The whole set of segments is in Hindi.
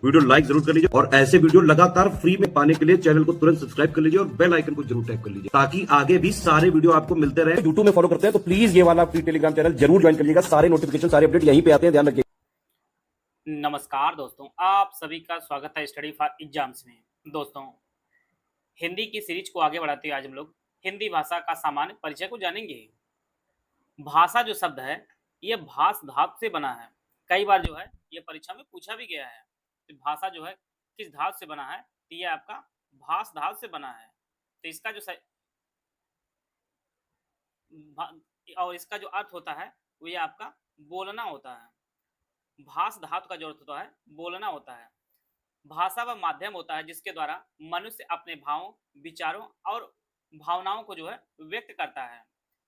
वीडियो लाइक जरूर कर लीजिए और ऐसे वीडियो लगातार फ्री में पाने के लिए चैनल को तुरंत सब्सक्राइब कर लीजिए और बेल आइकन को जरूर टैप कर लीजिए ताकि आगे भी सारे वीडियो आपको मिलते रहे। यूट्यूब में फॉलो करते हैं तो प्लीज ये वाला फ्री टेलीग्राम चैनल जरूर ज्वाइन कर लीजिएगा। सारे नोटिफिकेशन सारे अपडेट यहीं पे आते हैं, ध्यान रखिए। नमस्कार दोस्तों, आप सभी का स्वागत है स्टडी फॉर एग्जाम्स में। दोस्तों, हिंदी की सीरीज को आगे बढ़ाते हुए आज हम लोग हिंदी भाषा का सामान्य परिचय को जानेंगे। भाषा जो शब्द है ये भाष धातु से बना है। कई बार जो है ये परीक्षा में पूछा भी गया है कि भाषा जो है किस धातु से बना है, तो ये आपका भाष धातु से बना है। तो इसका जो और इसका जो अर्थ होता है वो ये आपका बोलना होता है। भाष धातु का जो अर्थ होता है बोलना होता है। भाषा वह माध्यम होता है जिसके द्वारा मनुष्य अपने भावों, विचारों और भावनाओं को जो है व्यक्त करता है।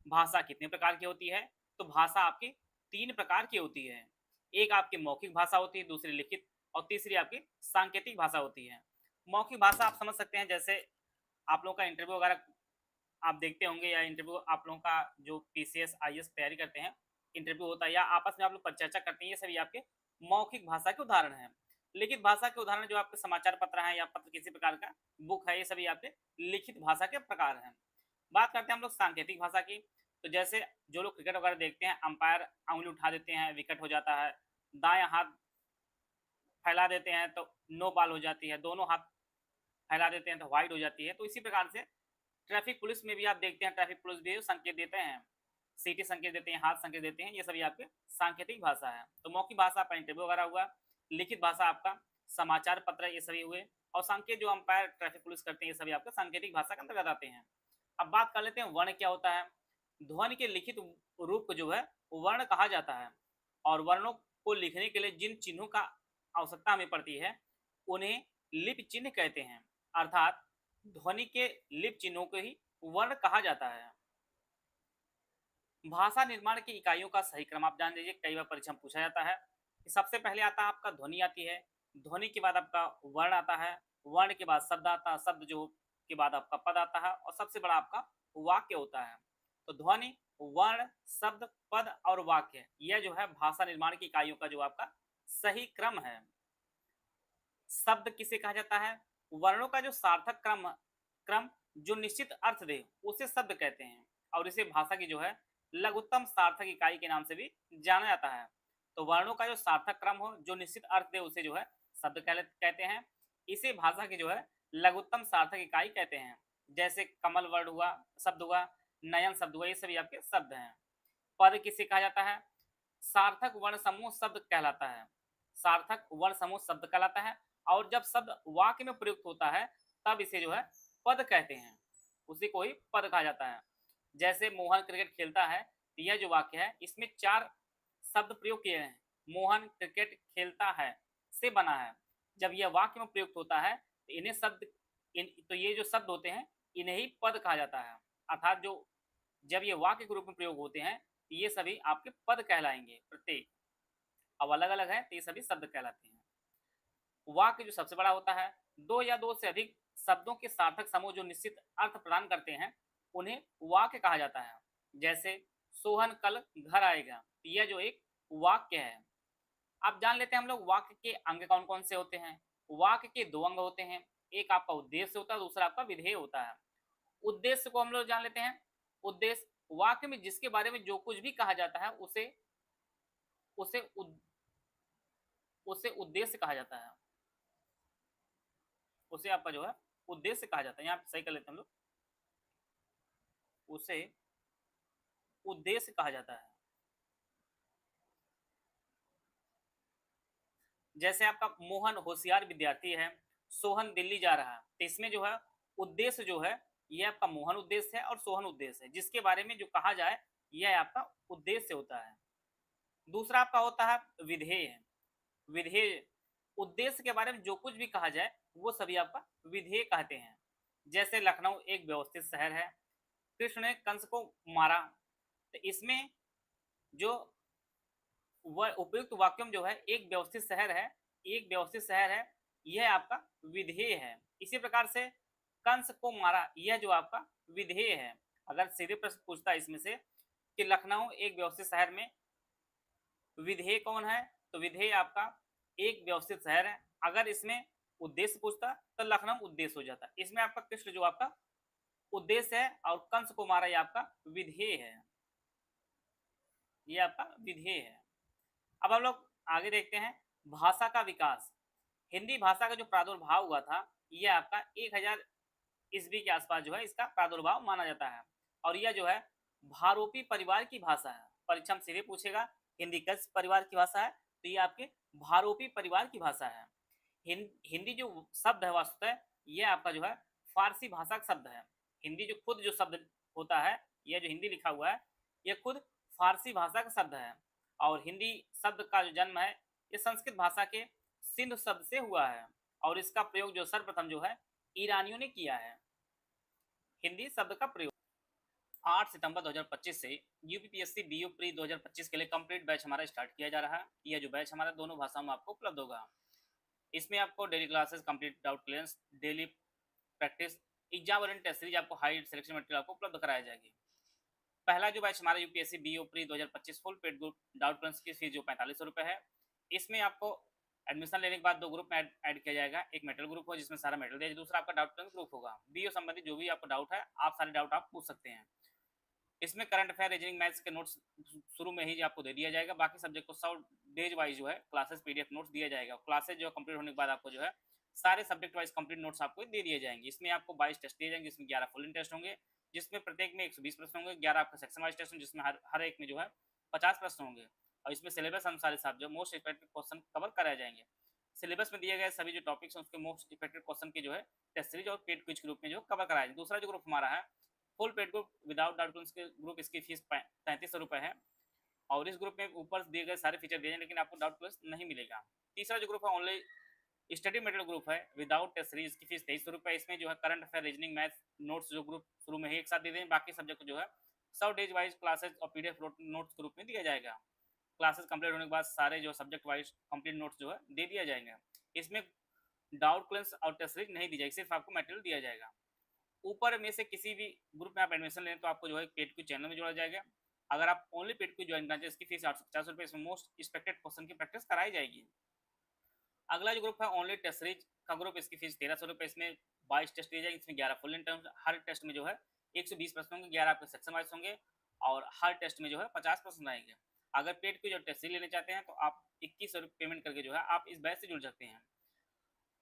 भाषा कितने प्रकार की होती है? तो भाषा आपकी 3 प्रकार की होती है। एक आपकी मौखिक भाषा होती है, दूसरी लिखित और तीसरी आपकी सांकेतिक भाषा होती है। मौखिक भाषा आप समझ सकते हैं, जैसे आप लोगों का इंटरव्यू वगैरह आप देखते होंगे, या इंटरव्यू आप लोगों का जो पीसीएस आईएएस तैयारी करते हैं, इंटरव्यू होता है या आपस में आप लोग परिचर्चा करते हैं, ये सभी आपके मौखिक भाषा के उदाहरण हैं। लिखित भाषा के उदाहरण जो आपके समाचार पत्र हैं या पत्र किसी प्रकार का बुक है, ये सभी आपके लिखित भाषा के प्रकार हैं। बात करते हैं हम लोग सांकेतिक भाषा की। तो जैसे जो लोग क्रिकेट वगैरह देखते हैं, अंपायर उंगली उठा देते हैं, विकेट हो जाता है, दायां हाथ फैला देते हैं तो नो बॉल हो जाती है, दोनों हाथ फैला देते हैं तो वाइड हो जाती है। तो इसी प्रकार से ट्रैफिक पुलिस में भी आप देखते हैं, ट्रैफिक पुलिस भी संकेत देते हैं, सीटी संकेत देते हैं, हाथ संकेत देते हैं, ये सभी आपके सांकेतिक भाषा है। तो मौखिक भाषा आपका इंटरव्यू वगैरह हुआ, लिखित भाषा आपका समाचार पत्र, ये सभी हुए, और सांकेत जो अंपायर ट्रैफिक पुलिस करते हैं, ये सभी आपके सांकेतिक भाषा के अंतर्गत आते हैं। अब बात कर लेते हैं वर्ण क्या होता है। ध्वनि के लिखित रूप को जो है वर्ण कहा जाता है, और वर्णों को लिखने के लिए जिन चिन्हों का आवश्यकता हमें पड़ती है उन्हें लिपि चिन्ह कहते हैं। अर्थात ध्वनि के लिपि चिन्हों को ही वर्ण कहा जाता है। भाषा निर्माण की इकाइयों का सही क्रम आप जान लीजिए, कई बार परीक्षा में पूछा जाता है। सबसे पहले आता है आपका ध्वनि आती है, ध्वनि के बाद आपका वर्ण आता है, वर्ण के बाद शब्द आता है, शब्द जो के बाद आपका पद आता है, और सबसे बड़ा आपका वाक्य होता है। तो ध्वनि, वर्ण, शब्द, पद और वाक्य, यह जो है भाषा निर्माण की इकाइयों का जो आपका सही क्रम है। शब्द किसे कहा जाता है? वर्णों का जो सार्थक क्रम क्रम जो निश्चित अर्थ दे उसे शब्द कहते हैं, और इसे भाषा की जो है लघुत्तम सार्थक इकाई के नाम से भी जाना जाता है। तो वर्णों का जो सार्थक क्रम हो जो निश्चित अर्थ दे उसे जो है शब्द कहते हैं। इसे भाषा की जो है लघुत्तम सार्थक इकाई कहते हैं। जैसे कमल वर्ण हुआ, शब्द हुआ, नयन शब्द हुआ, ये सभी आपके शब्द हैं। पद किसे कहा जाता है? सार्थक वर्ण समूह शब्द कहलाता है। सार्थक वर्ण समूह शब्द कहलाता है, और जब शब्द वाक्य में प्रयुक्त होता है तब इसे जो है पद कहते हैं, उसी को ही पद कहा जाता है। जैसे मोहन क्रिकेट खेलता है, तो यह जो वाक्य है इसमें 4 शब्द प्रयोग किए हैं। मोहन क्रिकेट खेलता है से बना है। जब यह वाक्य में प्रयुक्त होता है तो इन्हें शब्द तो ये जो शब्द होते हैं इन्हें ही पद कहा जाता है। अर्थात जो जब ये वाक्य के रूप में प्रयोग होते हैं तो ये सभी आपके पद कहलाएंगे प्रत्येक। अब अलग अलग है तो ये सभी शब्द कहलाते हैं। वाक्य जो सबसे बड़ा होता है, 2 या 2 से अधिक शब्दों के सार्थक समूह जो निश्चित अर्थ प्रदान करते हैं उन्हें वाक्य कहा जाता है। जैसे सोहन कल घर आएगा, यह जो एक वाक्य है। अब जान लेते हैं हम लोग वाक्य के अंग कौन कौन से होते हैं। वाक्य के 2 अंग होते हैं, एक आपका उद्देश्य होता है, दूसरा आपका विधेय होता है। उद्देश्य को हम लोग जान लेते हैं। उद्देश्य वाक्य में जिसके बारे में जो कुछ भी कहा जाता है उसे उसे उद, उसे उद्देश्य कहा जाता है। उसे आपका जो है उद्देश्य कहा जाता है। यहाँ सही कर लेते हैं हम लोग, उसे उद्देश्य कहा जाता है। जैसे आपका मोहन होशियार विद्यार्थी है, सोहन दिल्ली जा रहा है, तो इसमें जो है उद्देश्य जो है यह आपका मोहन उद्देश्य है और सोहन उद्देश्य है। जिसके बारे में जो कहा जाए यह आपका उद्देश्य होता है। दूसरा आपका होता है विधेय। विधेय उद्देश्य के बारे में जो कुछ भी कहा जाए वो सभी आपका विधेय कहते हैं। जैसे लखनऊ एक व्यवस्थित शहर है, कृष्ण ने कंस को मारा, तो इसमें जो वह उपयुक्त वाक्यम जो है एक व्यवस्थित शहर है, एक व्यवस्थित शहर है, यह आपका विधेय है। इसी प्रकार से कंस को मारा, यह जो आपका विधेय है। अगर सीधे प्रश्न पूछता है इसमें से कि लखनऊ एक व्यवस्थित शहर में विधेय कौन है, तो विधेय आपका एक व्यवस्थित शहर है। अगर इसमें उद्देश्य पूछता तो लखनऊ उद्देश्य हो जाता। इसमें आपका कृष्ण जो आपका उद्देश्य है और कंस को मारा ये आपका विधेय है, ये आपका विधेय है। अब हम लोग आगे देखते हैं भाषा का विकास। हिंदी भाषा का जो प्रादुर्भाव हुआ था ये आपका 1000 ईस्वी के आसपास जो है इसका प्रादुर्भाव माना जाता है। और यह जो है भारोपी परिवार की भाषा है। परीक्षा में सीधे पूछेगा हिंदी किस परिवार की भाषा है, तो ये आपके भारोपी परिवार की भाषा है। हिंदी जो शब्द है वास्तव ये आपका जो है फारसी भाषा का शब्द है। हिंदी जो खुद जो शब्द होता है, यह जो हिंदी लिखा हुआ है यह खुद फारसी भाषा का शब्द है। और हिंदी शब्द का जो जन्म है ये संस्कृत भाषा के सिंध शब्द से हुआ है। और इसका प्रयोग जो सर्वप्रथम जो है ईरानियों ने किया है। हिंदी शब्द का प्रयोग 8 सितंबर 2025 से यूपीपीएससी बीओ प्री 2025 के लिए कंप्लीट बैच हमारा स्टार्ट किया जा रहा है। यह जो बैच हमारा दोनों भाषाओं में आपको उपलब्ध होगा। इसमें आपको daily classes, complete doubt clearance, daily practice, exam oriented test series, आपको हाई सिलेक्शन मटेरियल आपको उपलब्ध कराया जाएगी। पहला जो बैच हमारा UPSC BO pre 2025 full paid group doubt clearance की फीस जो 4500 रुपये है। इसमें आपको एडमिशन लेने के बाद 2 ग्रुप में ऐड किया जाएगा। एक मेटल ग्रुप हो जिसमें सारा मेटल दिया जाएगा, दूसरा आपका डाउट क्लियरेंस ग्रुप होगा। बीओ संबंधित जो भी आपको डाउट है आप सारे डाउट आप पूछ सकते हैं। इसमें करंट अफेयर, रीजनिंग, मैथ्स के नोट्स शुरू में ही आपको दे दिया जाएगा। बाकी सब्जेक्ट को 100 डेज वाइज जो है क्लासेस पीडीएफ नोट्स दिया जाएगा। क्लासेस जो कंप्लीट होने के बाद आपको जो है सारे सब्जेक्ट वाइज कंप्लीट नोट्स आपको दे दिए जाएंगे। इसमें आपको 22 टेस्ट दिए जाएंगे, जिसमें 11 फुल इन टेस्ट होंगे, जिसमें प्रत्येक में 120 प्रश्न होंगे। 11 आपका सेक्शन वाइज टेस्ट होंगे, जिसमें हर एक में जो है 50 प्रश्न होंगे। और इसमें सिलेबस अनुसार हिसाब जो मोस्ट इफेक्टिव क्वेश्चन कवर कराए जाएंगे। सिलेबस में दिए गए सभी जो टॉपिक्स हैं उसके मोस्ट इफेक्टिव क्वेश्चन की जो है टेस्ट सीरीज और पेड क्विज ग्रुप में जो कवर कराया जाएगा। दूसरा जो ग्रुप हमारा है full paid group without doubt clearance के ग्रुप, इसकी फीस 3500 रुपये है। और इस ग्रुप में ऊपर दिए गए सारे फीचर दिए हैं, लेकिन आपको डाउट क्लियरेंस नहीं मिलेगा। तीसरा जो ग्रुप है ओनली स्टडी मटेरियल ग्रुप है विदाउट टेस्ट सीरीज, इसकी फीस 2300 रुपये। इसमें जो है current affair, reasoning, maths notes जो ग्रुप शुरू में ही एक साथ दे दें, बाकी सब्जेक्ट जो है 100 डेज वाइज क्लासेज और पीडीएफ नोट्स ग्रुप में दिया जाएगा। क्लासेस कंप्लीट होने के बाद सारे जो सब्जेक्ट वाइज कंप्लीट नोट्स जो है दे दिया जाएंगे। इसमें डाउट क्लियरेंस और टेस्ट सीरीज नहीं दी जाएगी, सिर्फ आपको मटेरियल दिया जाएगा। ऊपर में से किसी भी ग्रुप में आप एडमिशन लें तो आपको जो है पेड क्विज चैनल में जोड़ा जाएगा। अगर आप ओनली पेड क्विज ज्वाइन करना चाहिए इसकी फीस 850 रुपये। इसमें मोस्ट एक्सपेक्टेड क्वेश्चन की प्रैक्टिस कराई जाएगी। अगला जो ग्रुप है ओनली टेस्ट सीरीज का ग्रुप, इसकी फीस 1300 रुपये। इसमें 22 टेस्ट दिए जाएंगे, इसमें 11 फुल इन टर्म्स, हर टेस्ट में जो है 120 प्रश्न होंगे, 11 आपके सेक्शन वाइज होंगे और हर टेस्ट में जो है 50 प्रश्न आएंगे। अगर पेड क्विज और टेस्ट सीरीज लेने चाहते हैं तो आप 2100 रुपये पेमेंट करके जो है आप इस बैच से जुड़ सकते हैं।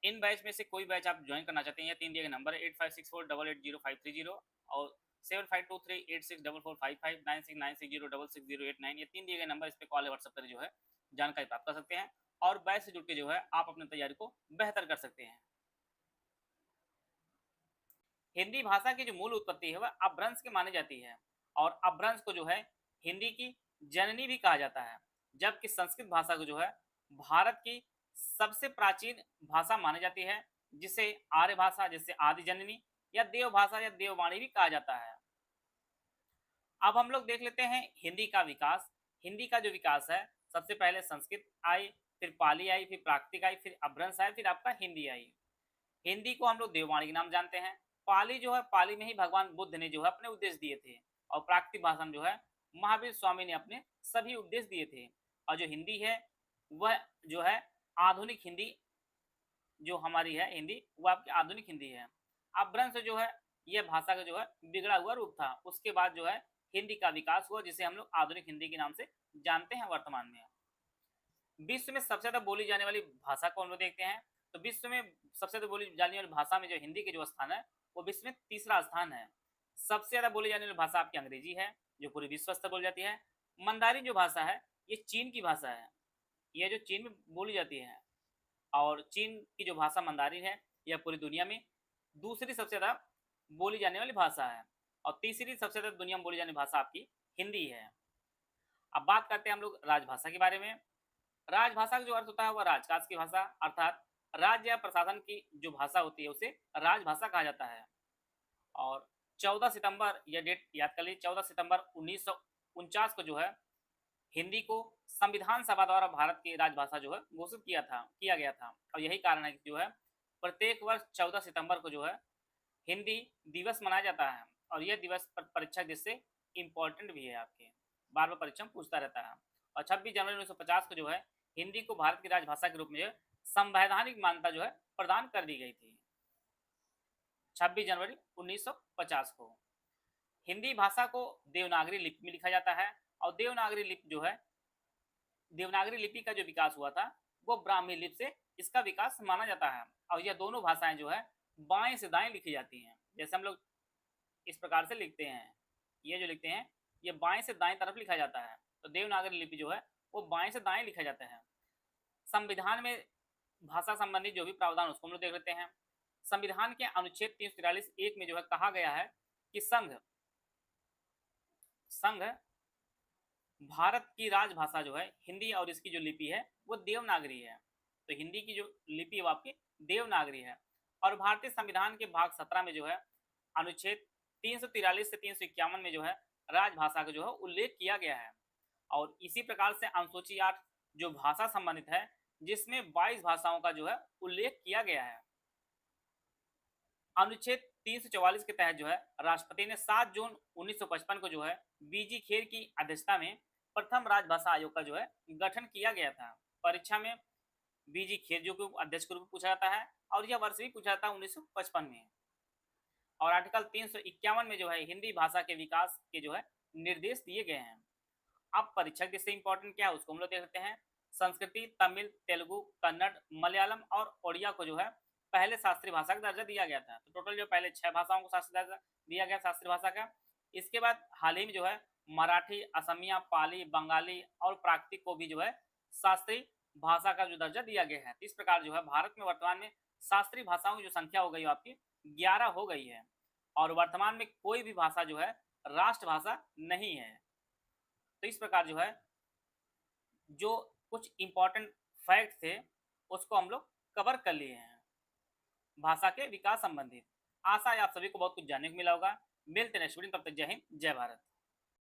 इन बैच में से कोई बैच आप ज्वाइन करना चाहते हैं या 3 दिए गए नंबर है 8564880530 और 7523864455 9696606608 ये 3 दिए गए नंबर, इस पे कॉल या व्हाट्सएप पर जो है जानकारी प्राप्त कर सकते हैं और बैच से जुड़ के जो है आप अपनी तैयारी को बेहतर कर सकते हैं। हिंदी भाषा की जो मूल उत्पत्ति है वह अपभ्रंश की मानी जाती है और अपभ्रंश को जो है हिंदी की जननी भी कहा जाता है, जबकि संस्कृत भाषा को जो है भारत की सबसे प्राचीन भाषा मानी जाती है, जिसे आर्य भाषा, जिसे आदि जननी या देव भाषा या देववाणी भी कहा जाता है। अब हम लोग देख लेते हैं हिंदी का विकास। हिंदी का जो विकास है सबसे पहले संस्कृत आई, फिर पाली आई, फिर प्राकृतिक आई, फिर अपभ्रंश आई, फिर आपका हिंदी आई। हिंदी को हम लोग देववाणी के नाम जानते हैं। पाली जो है, पाली में ही भगवान बुद्ध ने जो है अपने उपदेश दिए थे और प्राकृतिक भाषा में जो है महावीर स्वामी ने अपने सभी उपदेश दिए थे। और जो हिंदी है वह जो है आधुनिक हिंदी जो हमारी है हिंदी, वो आपकी आधुनिक हिंदी है। अपभ्रंश जो है यह भाषा का जो है बिगड़ा हुआ रूप था। उसके बाद जो है हिंदी का विकास हुआ, जिसे हम लोग आधुनिक हिंदी के नाम से जानते हैं वर्तमान में। विश्व में सबसे ज्यादा बोली जाने वाली भाषा को हम लोग देखते हैं तो विश्व में सबसे ज्यादा बोली जाने वाली भाषा में जो हिंदी के जो स्थान है वो विश्व में तीसरा स्थान है। सबसे ज्यादा बोली जाने वाली भाषा आपकी अंग्रेजी है जो पूरे विश्व स्तर बोली जाती है। मंदारिन जो भाषा है ये चीन की भाषा है, यह जो चीन में बोली जाती है और चीन की जो भाषा मंदारिन है यह पूरी दुनिया में दूसरी सबसे ज्यादा बोली जाने वाली भाषा है और तीसरी सबसे ज्यादा दुनिया में बोली जाने वाली भाषा आपकी हिंदी है। अब बात करते हैं हम लोग राजभाषा के बारे में। राजभाषा का जो अर्थ होता है वह राजकाज की भाषा अर्थात राज्य या प्रशासन की जो भाषा होती है उसे राजभाषा कहा जाता है। और 14 सितंबर यह डेट याद कर लीजिए, 14 सितंबर 1949 को जो है हिंदी को संविधान सभा द्वारा भारत की राजभाषा जो है घोषित किया गया था। और यही कारण है कि जो है प्रत्येक वर्ष 14 सितंबर को जो है हिंदी दिवस मनाया जाता है और यह दिवस परीक्षा जिससे इम्पोर्टेंट भी है, आपके बार बार परीक्षा में पूछता रहता है। और 26 जनवरी 1950 को जो है हिंदी को भारत की राजभाषा के रूप में संवैधानिक मान्यता जो है प्रदान कर दी गई थी 26 जनवरी 1950 को। हिंदी भाषा को देवनागरी लिपि में लिखा जाता है और देवनागरी लिपि जो है, देवनागरी लिपि का जो विकास हुआ था वो ब्राह्मी लिपि से इसका विकास माना जाता है। और यह दोनों भाषाएं जो है बाएं से दाएं लिखी जाती हैं। जैसे हम लोग इस प्रकार से लिखते हैं, ये जो लिखते हैं ये बाएं से दाएं तरफ लिखा जाता है, तो देवनागरी लिपि जो है वो बाएं से दाएं लिखा जाता है। संविधान में भाषा संबंधी जो भी प्रावधान उसको हम लोग देख लेते हैं। संविधान के अनुच्छेद 343(1) में जो है कहा गया है कि संघ भारत की राजभाषा जो है हिंदी और इसकी जो लिपि है वो देवनागरी है। तो हिंदी की जो लिपि है वो आपकी देवनागरी है। और भारतीय संविधान के भाग 17 में जो है अनुच्छेद 343 से 351 में जो है राजभाषा का जो है उल्लेख किया गया है। और इसी प्रकार से अनुसूची 8 जो भाषा संबंधित है जिसमें 22 भाषाओं का जो है उल्लेख किया गया है। अनुच्छेद 344 के तहत जो है राष्ट्रपति ने 7 जून 1955 को जो है बीजी खेर की अध्यक्षता में प्रथम राजभाषा आयोग का जो है गठन किया गया था। परीक्षा में बीजी खेर जो को अध्यक्ष के रूप में पूछा जाता है और यह वर्ष भी पूछा जाता है 1955 में। और आर्टिकल 351 में जो है हिंदी भाषा के विकास के जो है निर्देश दिए गए हैं। अब परीक्षा के से इंपॉर्टेंट क्या है उसको हम लोग देख लेते हैं। संस्कृति, तमिल, तेलुगु, कन्नड़, मलयालम और ओडिया को जो है पहले शास्त्रीय भाषा का दर्जा दिया गया था। तो टोटल जो पहले 6 भाषाओं को शास्त्रीय दर्जा दिया गया शास्त्रीय भाषा का। इसके बाद हाल ही में जो है मराठी, असमिया, पाली, बंगाली और प्राकृतिक को भी जो है शास्त्रीय भाषा का जो दर्जा दिया गया है। इस प्रकार जो है भारत में वर्तमान में शास्त्रीय भाषाओं की जो संख्या हो गई है आपकी 11 हो गई है। और वर्तमान में कोई भी भाषा जो है राष्ट्रभाषा नहीं है। तो इस प्रकार जो है जो कुछ इंपॉर्टेंट फैक्ट थे उसको हम लोग कवर कर लिए हैं भाषा के विकास संबंधित। आशा है आप सभी को बहुत कुछ जानने को मिला होगा। मिलते हैं नेक्स्ट वीडियो, तब तक जय हिंद, जय भारत।